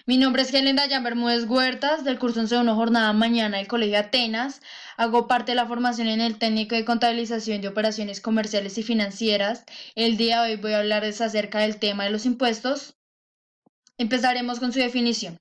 Mi nombre es Helen Dayan Bermúdez Huertas, del curso 11.1 Jornada Mañana del Colegio Atenas. Hago parte de la formación en el técnico de contabilización de operaciones comerciales y financieras. El día de hoy voy a hablarles acerca del tema de los impuestos. Empezaremos con su definición.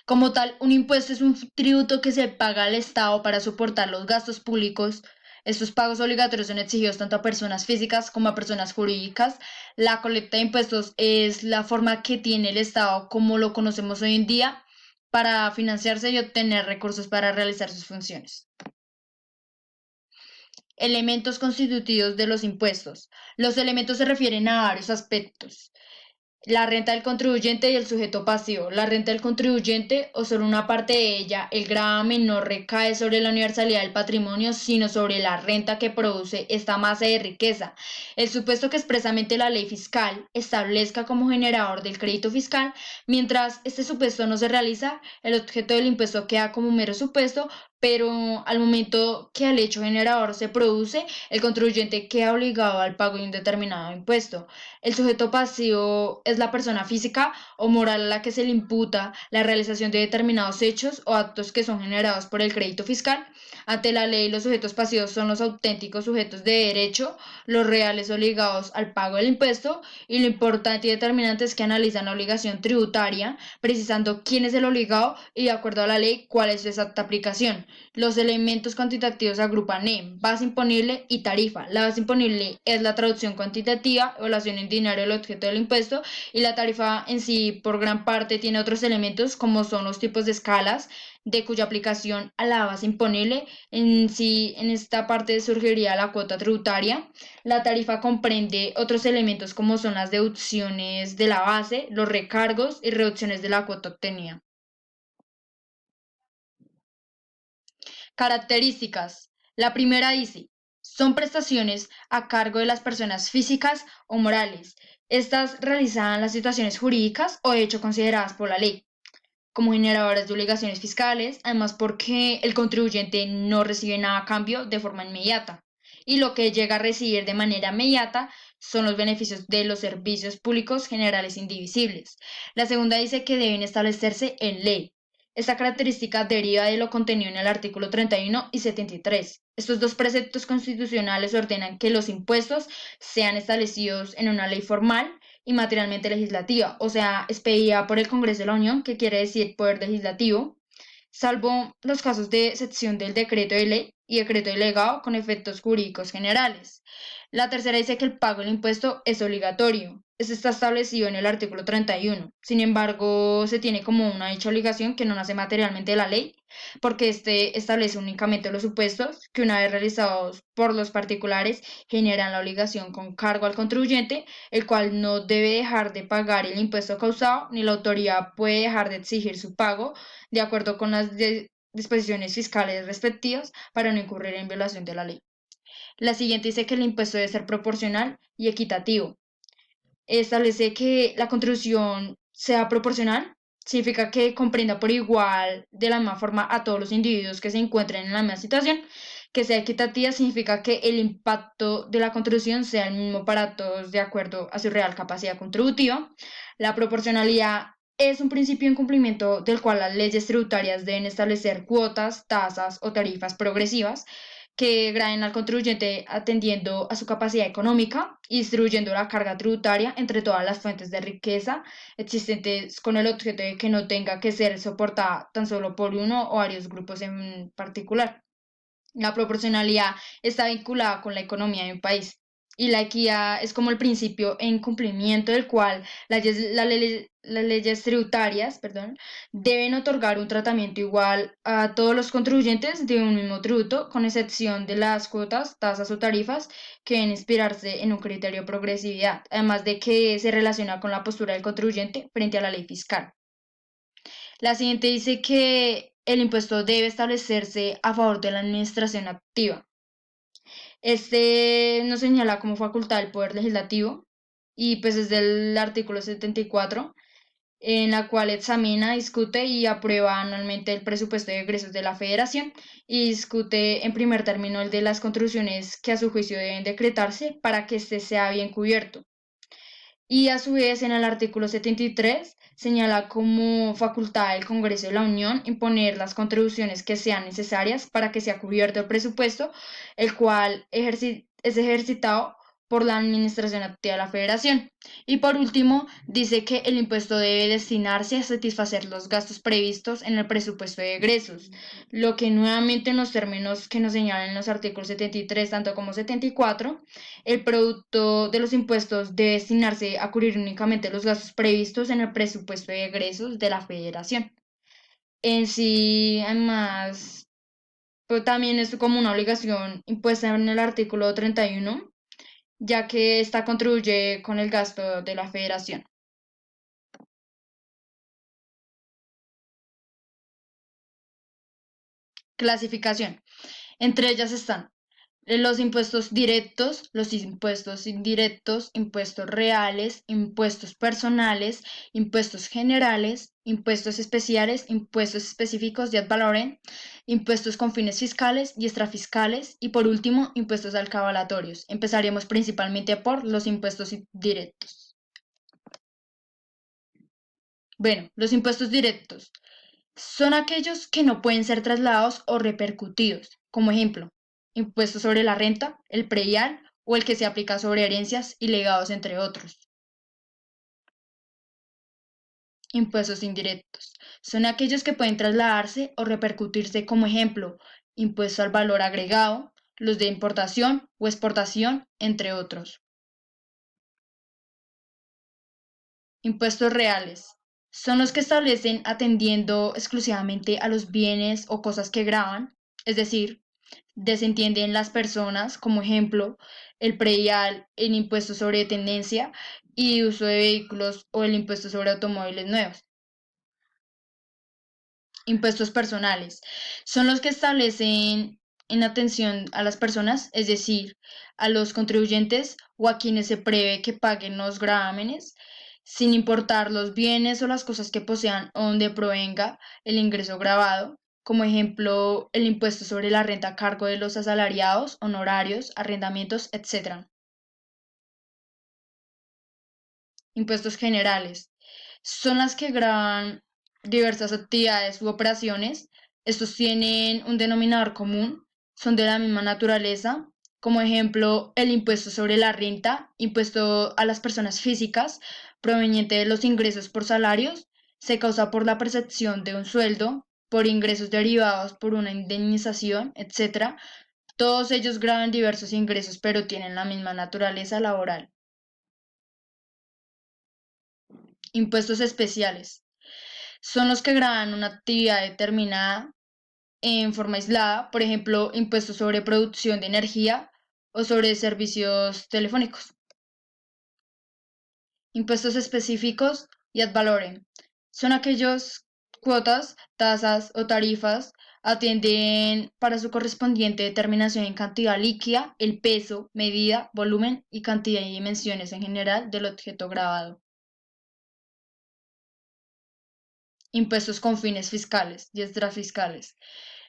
Como tal, un impuesto es un tributo que se paga al Estado para soportar los gastos públicos. Estos pagos obligatorios son exigidos tanto a personas físicas como a personas jurídicas. La colecta de impuestos es la forma que tiene el Estado, como lo conocemos hoy en día, para financiarse y obtener recursos para realizar sus funciones. Elementos constitutivos de los impuestos. Los elementos se refieren a varios aspectos. La renta del contribuyente y el sujeto pasivo. La renta del contribuyente o solo una parte de ella, el gravamen no recae sobre la universalidad del patrimonio, sino sobre la renta que produce esta masa de riqueza. El supuesto que expresamente la ley fiscal establezca como generador del crédito fiscal, mientras este supuesto no se realiza, el objeto del impuesto queda como mero supuesto, pero al momento que el hecho generador se produce, el contribuyente queda obligado al pago de un determinado impuesto. El sujeto pasivo es la persona física o moral a la que se le imputa la realización de determinados hechos o actos que son generados por el crédito fiscal. Ante la ley, los sujetos pasivos son los auténticos sujetos de derecho, los reales obligados al pago del impuesto, y lo importante y determinante es que analizan la obligación tributaria, precisando quién es el obligado y, de acuerdo a la ley, cuál es su exacta aplicación. Los elementos cuantitativos se agrupan en base imponible y tarifa. La base imponible es la traducción cuantitativa, evaluación en dinero del objeto del impuesto, y la tarifa en sí por gran parte tiene otros elementos como son los tipos de escalas, de cuya aplicación a la base imponible en sí en esta parte surgiría la cuota tributaria. La tarifa comprende otros elementos como son las deducciones de la base, los recargos y reducciones de la cuota obtenida. Características. La primera dice, son prestaciones a cargo de las personas físicas o morales. Estas realizan las situaciones jurídicas o de hecho consideradas por la ley como generadoras de obligaciones fiscales, además porque el contribuyente no recibe nada a cambio de forma inmediata. Y lo que llega a recibir de manera inmediata son los beneficios de los servicios públicos generales indivisibles. La segunda dice que deben establecerse en ley. Esta característica deriva de lo contenido en el artículo 31 y 73. Estos dos preceptos constitucionales ordenan que los impuestos sean establecidos en una ley formal y materialmente legislativa, o sea, expedida por el Congreso de la Unión, que quiere decir poder legislativo, salvo los casos de excepción del decreto de ley y decreto delegado con efectos jurídicos generales. La tercera dice que el pago del impuesto es obligatorio. Esto está establecido en el artículo 31. Sin embargo, se tiene como una dicha obligación que no nace materialmente de la ley, porque este establece únicamente los supuestos que, una vez realizados por los particulares, generan la obligación con cargo al contribuyente, el cual no debe dejar de pagar el impuesto causado, ni la autoridad puede dejar de exigir su pago de acuerdo con las disposiciones fiscales respectivas para no incurrir en violación de la ley. La siguiente dice que el impuesto debe ser proporcional y equitativo. Establece que la contribución sea proporcional, significa que comprenda por igual de la misma forma a todos los individuos que se encuentren en la misma situación. Que sea equitativa significa que el impacto de la contribución sea el mismo para todos de acuerdo a su real capacidad contributiva. La proporcionalidad es un principio en cumplimiento del cual las leyes tributarias deben establecer cuotas, tasas o tarifas progresivas que graben al contribuyente atendiendo a su capacidad económica y distribuyendo la carga tributaria entre todas las fuentes de riqueza existentes con el objeto de que no tenga que ser soportada tan solo por uno o varios grupos en particular. La proporcionalidad está vinculada con la economía de un país y la equidad es como el principio en cumplimiento del cual las leyes tributarias, perdón, deben otorgar un tratamiento igual a todos los contribuyentes de un mismo tributo, con excepción de las cuotas, tasas o tarifas que deben inspirarse en un criterio de progresividad, además de que se relaciona con la postura del contribuyente frente a la ley fiscal. La siguiente dice que el impuesto debe establecerse a favor de la administración activa. Este nos señala como facultad del Poder Legislativo y pues es del artículo 74, en la cual examina, discute y aprueba anualmente el presupuesto de egresos de la Federación y discute en primer término el de las contribuciones que a su juicio deben decretarse para que éste sea bien cubierto. Y a su vez, en el artículo 73 señala como facultad del Congreso de la Unión imponer las contribuciones que sean necesarias para que sea cubierto el presupuesto, el cual es ejercitado por la Administración Activa de la Federación. Y por último, dice que el impuesto debe destinarse a satisfacer los gastos previstos en el presupuesto de egresos, lo que nuevamente en los términos que nos señalan los artículos 73 tanto como 74, el producto de los impuestos debe destinarse a cubrir únicamente los gastos previstos en el presupuesto de egresos de la Federación. En sí, además, pues también es como una obligación impuesta en el artículo 31, ya que esta contribuye con el gasto de la Federación. Clasificación. Entre ellas están los impuestos directos, los impuestos indirectos, impuestos reales, impuestos personales, impuestos generales, impuestos especiales, impuestos específicos de ad valorem, impuestos con fines fiscales y extrafiscales y por último, impuestos alcabalatorios. Empezaremos principalmente por los impuestos directos. Bueno, los impuestos directos son aquellos que no pueden ser trasladados o repercutidos, como ejemplo, impuestos sobre la renta, el predial o el que se aplica sobre herencias y legados, entre otros. Impuestos indirectos son aquellos que pueden trasladarse o repercutirse, como ejemplo, impuesto al valor agregado, los de importación o exportación, entre otros. Impuestos reales son los que establecen atendiendo exclusivamente a los bienes o cosas que graban, es decir, desentienden las personas, como ejemplo, el predial, el impuesto sobre tenencia y uso de vehículos o el impuesto sobre automóviles nuevos. Impuestos personales son los que establecen en atención a las personas, es decir, a los contribuyentes o a quienes se prevé que paguen los gravámenes, sin importar los bienes o las cosas que posean o donde provenga el ingreso grabado, como ejemplo el impuesto sobre la renta a cargo de los asalariados, honorarios, arrendamientos, etc. Impuestos generales son las que graban diversas actividades u operaciones. Estos tienen un denominador común, son de la misma naturaleza, como ejemplo el impuesto sobre la renta, impuesto a las personas físicas proveniente de los ingresos por salarios, se causa por la percepción de un sueldo, por ingresos derivados por una indemnización, etc. Todos ellos graban diversos ingresos, pero tienen la misma naturaleza laboral. Impuestos especiales son los que graban una actividad determinada en forma aislada, por ejemplo, impuestos sobre producción de energía o sobre servicios telefónicos. Impuestos específicos y ad valorem son aquellos cuotas, tasas o tarifas atienden para su correspondiente determinación en cantidad líquida, el peso, medida, volumen y cantidad y dimensiones en general del objeto grabado. Impuestos con fines fiscales y extrafiscales.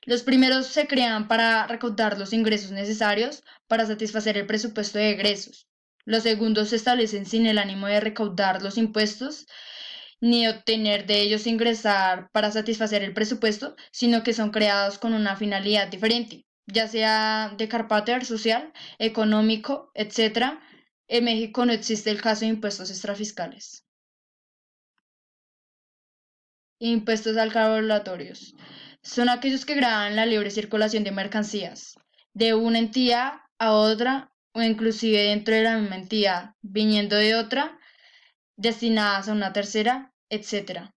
Los primeros se crean para recaudar los ingresos necesarios para satisfacer el presupuesto de egresos. Los segundos se establecen sin el ánimo de recaudar los impuestos ni obtener de ellos ingresar para satisfacer el presupuesto, sino que son creados con una finalidad diferente, ya sea de carácter social, económico, etc. En México no existe el caso de impuestos extrafiscales. Impuestos alcabalatorios son aquellos que gravan la libre circulación de mercancías de una entidad a otra o inclusive dentro de la misma entidad, viniendo de otra, destinadas a una tercera, etc.